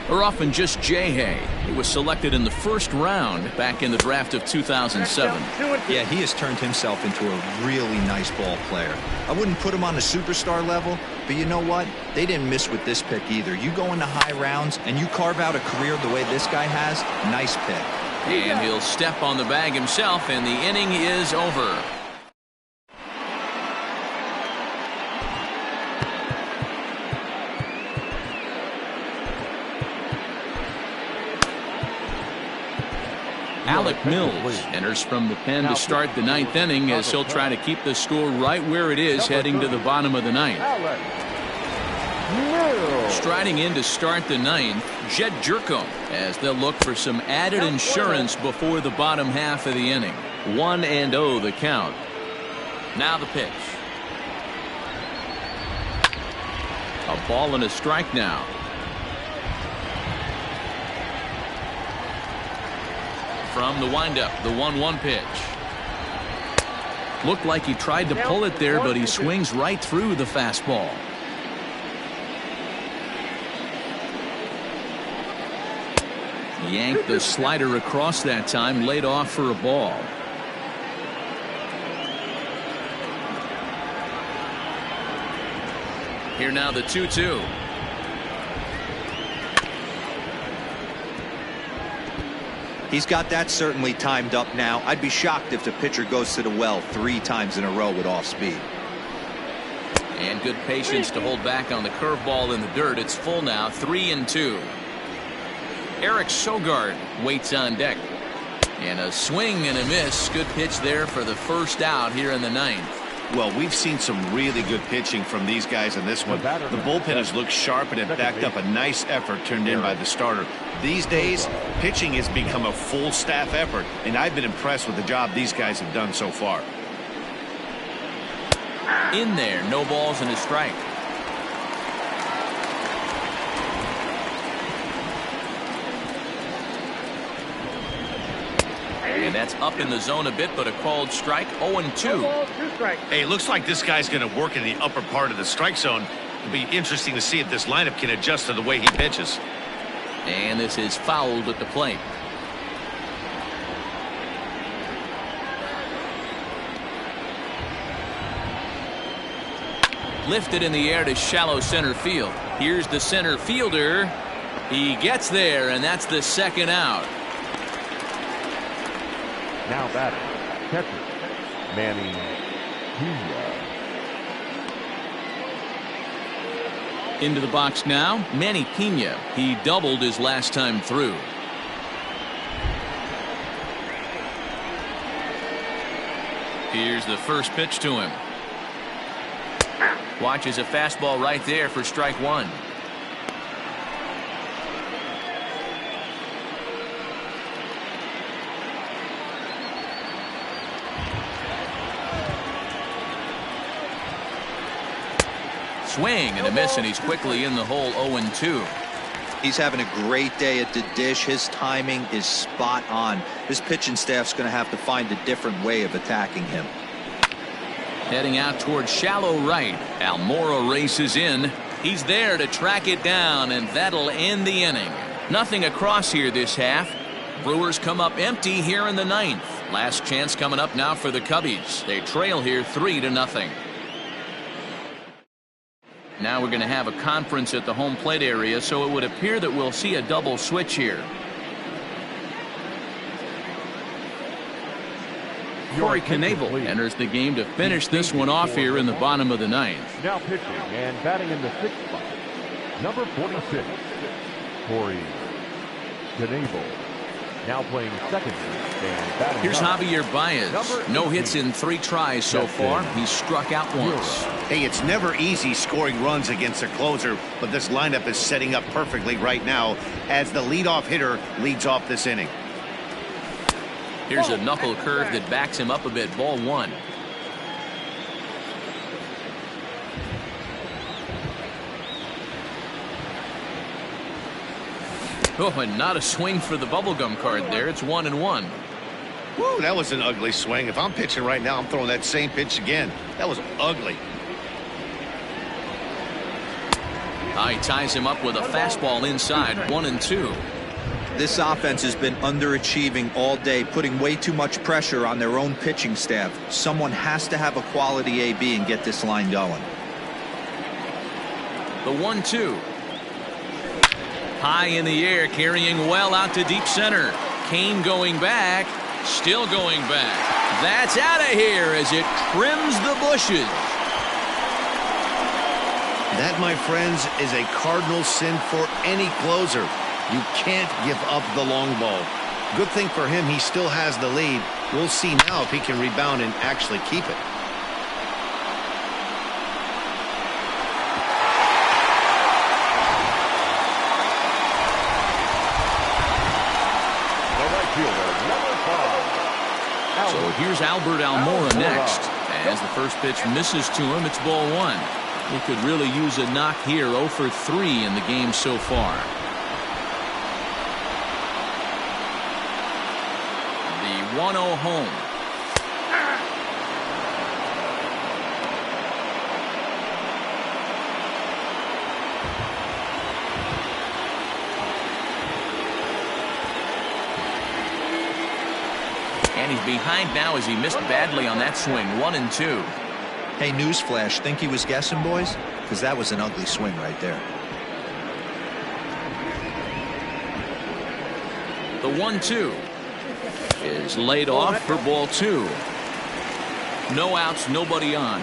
or often just J-Hay. He was selected in the first round back in the draft of 2007. Yeah, he has turned himself into a really nice ball player. I wouldn't put him on the superstar level, but you know what? They didn't miss with this pick either. You go into high rounds and you carve out a career the way this guy has, nice pick. And he'll step on the bag himself, and the inning is over. Alec Mills enters from the pen to start the 9th inning as he'll try to keep the score right where it is heading to the bottom of the 9th. Striding in to start the 9th, Jed Jerko, as they'll look for some added insurance before the bottom half of the inning. 1-0 the count. Now the pitch. A ball and a strike now. From the windup, the 1-1 pitch. Looked like he tried to pull it there, but he swings right through the fastball. Yanked the slider across that time, laid off for a ball. Here now the 2-2. He's got that certainly timed up now. I'd be shocked if the pitcher goes to the well 3 times in a row with off speed. And good patience to hold back on the curveball in the dirt. It's full now, 3-2. Eric Sogard waits on deck. And a swing and a miss. Good pitch there for the first out here in the 9th. Well, we've seen some really good pitching from these guys in this one. The bullpen has looked sharp, and it backed up a nice effort turned in by the starter. These days, pitching has become a full staff effort, and I've been impressed with the job these guys have done so far. In there, no balls and a strike. And that's up in the zone a bit, but a called strike. 0-2. Hey, it looks like this guy's going to work in the upper part of the strike zone. It'll be interesting to see if this lineup can adjust to the way he pitches. And this is fouled at the plate. Lifted in the air to shallow center field. Here's the center fielder. He gets there, and that's the second out. Now batting, catcher, Manny Pena. Into the box now, Manny Pena. He doubled his last time through. Here's the first pitch to him. Watches a fastball right there for strike one. Swing and a miss, and he's quickly in the hole. 0-2. He's having a great day at the dish. His timing is spot on. His pitching staff's going to have to find a different way of attacking him. Heading out towards shallow right. Almora races in. He's there to track it down, and that'll end the inning. Nothing across here this half. Brewers come up empty here in the ninth. Last chance coming up now for the Cubbies. They trail here 3-0. Now we're going to have a conference at the home plate area, so it would appear that we'll see a double switch here. Corey Knebel enters the game to finish this one off here in the bottom of the ninth. Now pitching and batting in the sixth spot, number 46, Corey Knebel. Now playing second and batting. Here's ninth, Javier Baez. No hits in 3 tries so far. He's struck out once. Hey, it's never easy scoring runs against a closer, but this lineup is setting up perfectly right now as the leadoff hitter leads off this inning. Here's a knuckle curve that backs him up a bit. Ball 1. Oh, and not a swing for the bubblegum card there. It's 1-1. Woo, that was an ugly swing. If I'm pitching right now, I'm throwing that same pitch again. That was ugly. He ties him up with a fastball inside. 1-2. This offense has been underachieving all day, putting way too much pressure on their own pitching staff. Someone has to have a quality AB and get this line going. The 1-2. High in the air, carrying well out to deep center. Kane going back, still going back. That's out of here as it trims the bushes. That, my friends, is a cardinal sin for any closer. You can't give up the long ball. Good thing for him, he still has the lead. We'll see now if he can rebound and actually keep it. So here's Albert Almora next. As the first pitch misses to him, it's ball 1. He could really use a knock here. 0 for 3 in the game so far. The 1-0 home. And he's behind now as he missed badly on that swing. 1-2. Hey, newsflash, think he was guessing, boys? Because that was an ugly swing right there. The 1-2 is laid off for ball 2. No outs, nobody on.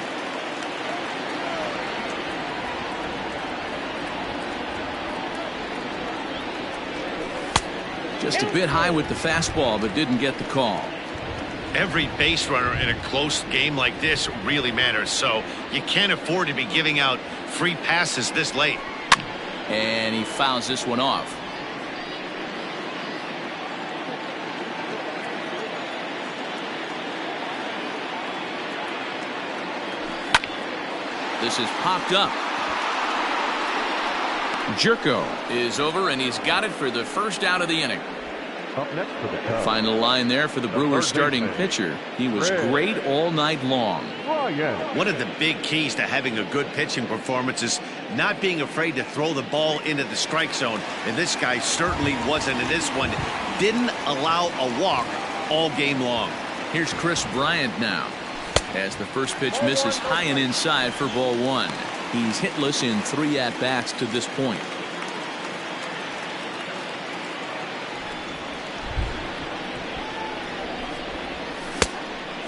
Just a bit high with the fastball, but didn't get the call. Every base runner in a close game like this really matters, so you can't afford to be giving out free passes this late. And he fouls this one off. This is popped up. Jerko is over, and he's got it for the first out of the inning. Up next for the Cubs, Final line there for the Brewers starting pitcher. He was great all night long. One of the big keys to having a good pitching performance is not being afraid to throw the ball into the strike zone. And this guy certainly wasn't in this one. Didn't allow a walk all game long. Here's Chris Bryant now. As the first pitch misses high and inside for ball 1. He's hitless in 3 at-bats to this point.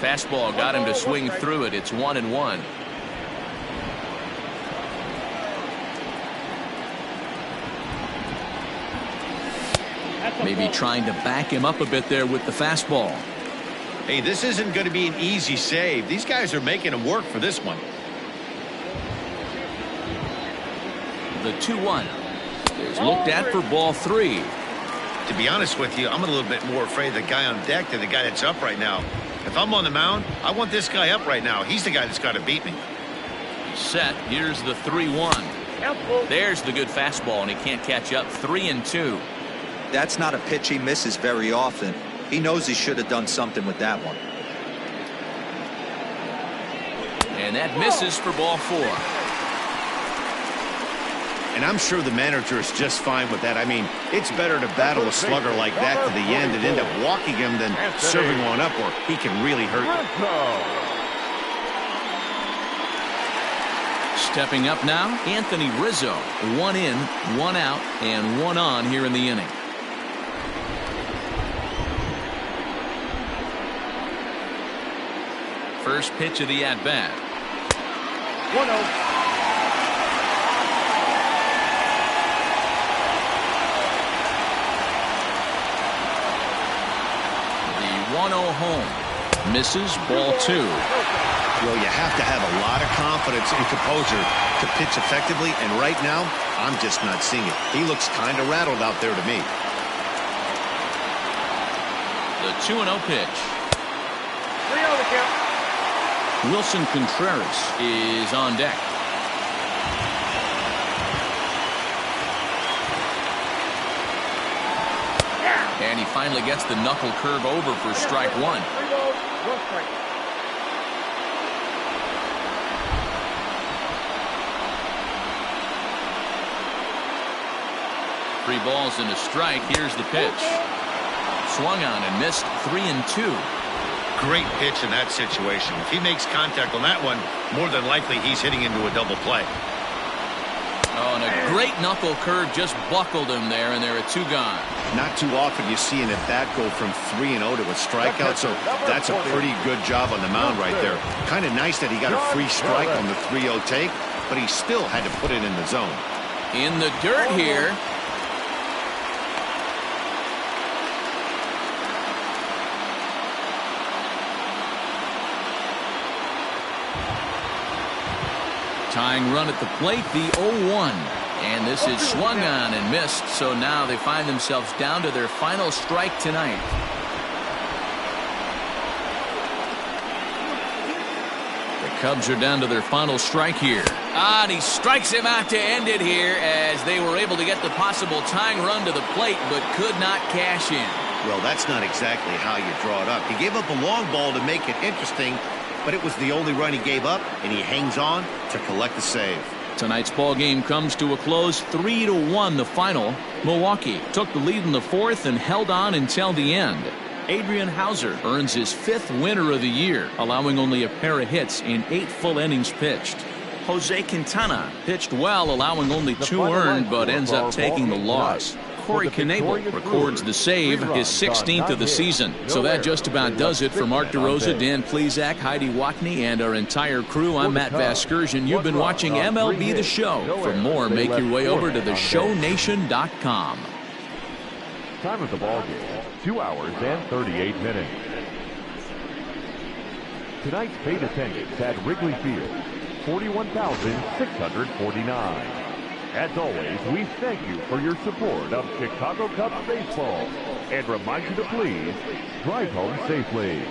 Fastball got him to swing through it. It's 1-1. Maybe trying to back him up a bit there with the fastball. Hey, this isn't going to be an easy save. These guys are making him work for this one. The 2-1 is looked at for ball 3. To be honest with you, I'm a little bit more afraid of the guy on deck than the guy that's up right now. If I'm on the mound, I want this guy up right now. He's the guy that's got to beat me. Set. Here's the 3-1. There's the good fastball, and he can't catch up. 3-2. That's not a pitch he misses very often. He knows he should have done something with that one. And that misses for ball 4. And I'm sure the manager is just fine with that. I mean, it's better to battle a slugger like that to the end and end up walking him than serving one up where he can really hurt you. Stepping up now, Anthony Rizzo. 1 in, 1 out, and 1 on here in the inning. First pitch of the at-bat. 1-0. The 1-0 home. Misses, ball 2. Well, you have to have a lot of confidence and composure to pitch effectively, and right now, I'm just not seeing it. He looks kind of rattled out there to me. The 2-0 pitch. 3-0 the count. Wilson Contreras is on deck. And he finally gets the knuckle curve over for strike 1. 3 balls, 1 strike. Three balls and a strike. Here's the pitch. Swung on and missed. 3-2. Great pitch in that situation. If he makes contact on that one, more than likely he's hitting into a double play. Oh, and a great knuckle curve just buckled him there, and there are 2 gone. Not too often you see an at-bat go from 3-0 to a strikeout, so that's a pretty good job on the mound right there. Kind of nice that he got a free strike on the 3-0 take, but he still had to put it in the zone. In the dirt here. Tying run at the plate, the 0-1. And this is swung on and missed, so now they find themselves down to their final strike tonight. The Cubs are down to their final strike here. And he strikes him out to end it here as they were able to get the possible tying run to the plate but could not cash in. Well, that's not exactly how you draw it up. He gave up a long ball to make it interesting, but it was the only run he gave up, and he hangs on to collect the save. Tonight's ball game comes to a close, 3-1 the final. Milwaukee took the lead in the 4th and held on until the end. Adrian Hauser earns his 5th winner of the year, allowing only a pair of hits in 8 full innings pitched. Jose Quintana pitched well, allowing only 2 earned, but ends up taking the loss. Corey Knebel records the save, his 16th of the season. So that just about does it for Mark DeRosa, Dan Plesac, Heidi Watney, and our entire crew. I'm Matt Vasgersian. You've been watching MLB The Show. For more, make your way over to theshownation.com. Time of the ball game, 2 hours and 38 minutes. Tonight's paid attendance at Wrigley Field, 41,649. As always, we thank you for your support of Chicago Cubs baseball and remind you to please drive home safely.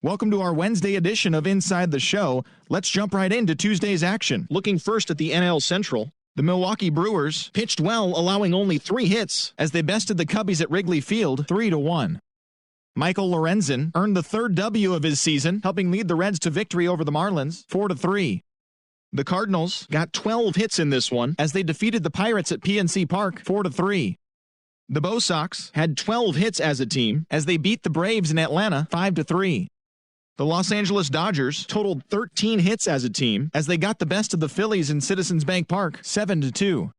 Welcome to our Wednesday edition of Inside the Show. Let's jump right into Tuesday's action. Looking first at the NL Central. The Milwaukee Brewers pitched well, allowing only 3 hits as they bested the Cubbies at Wrigley Field 3-1. Michael Lorenzen earned the 3rd W of his season, helping lead the Reds to victory over the Marlins 4-3. The Cardinals got 12 hits in this one as they defeated the Pirates at PNC Park 4-3. The Bo Sox had 12 hits as a team as they beat the Braves in Atlanta 5-3. The Los Angeles Dodgers totaled 13 hits as a team as they got the best of the Phillies in Citizens Bank Park 7-2.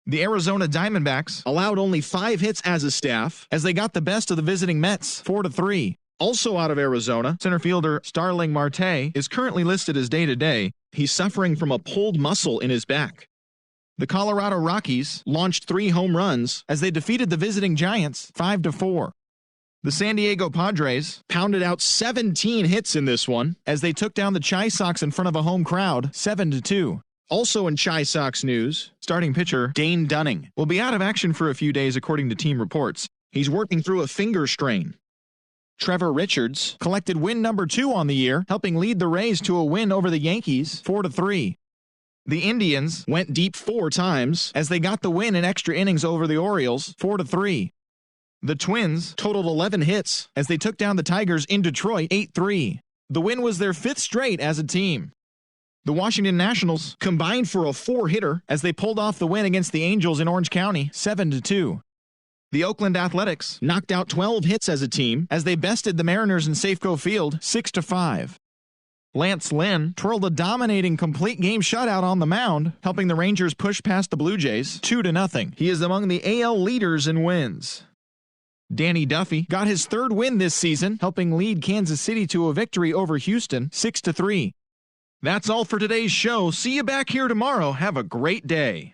The Arizona Diamondbacks allowed only 5 hits as a staff as they got the best of the visiting Mets 4-3. Also out of Arizona, center fielder Starling Marte is currently listed as day-to-day. He's suffering from a pulled muscle in his back. The Colorado Rockies launched 3 home runs as they defeated the visiting Giants 5-4. The San Diego Padres pounded out 17 hits in this one as they took down the Chi Sox in front of a home crowd 7-2. Also in Chi Sox news, starting pitcher Dane Dunning will be out of action for a few days according to team reports. He's working through a finger strain. Trevor Richards collected win number 2 on the year, helping lead the Rays to a win over the Yankees 4-3. The Indians went deep 4 times as they got the win in extra innings over the Orioles 4-3. The Twins totaled 11 hits as they took down the Tigers in Detroit 8-3. The win was their 5th straight as a team. The Washington Nationals combined for a 4-hitter as they pulled off the win against the Angels in Orange County 7-2. The Oakland Athletics knocked out 12 hits as a team as they bested the Mariners in Safeco Field 6-5. Lance Lynn twirled a dominating complete game shutout on the mound, helping the Rangers push past the Blue Jays 2-0. He is among the AL leaders in wins. Danny Duffy got his 3rd win this season, helping lead Kansas City to a victory over Houston 6-3. That's all for today's show. See you back here tomorrow. Have a great day.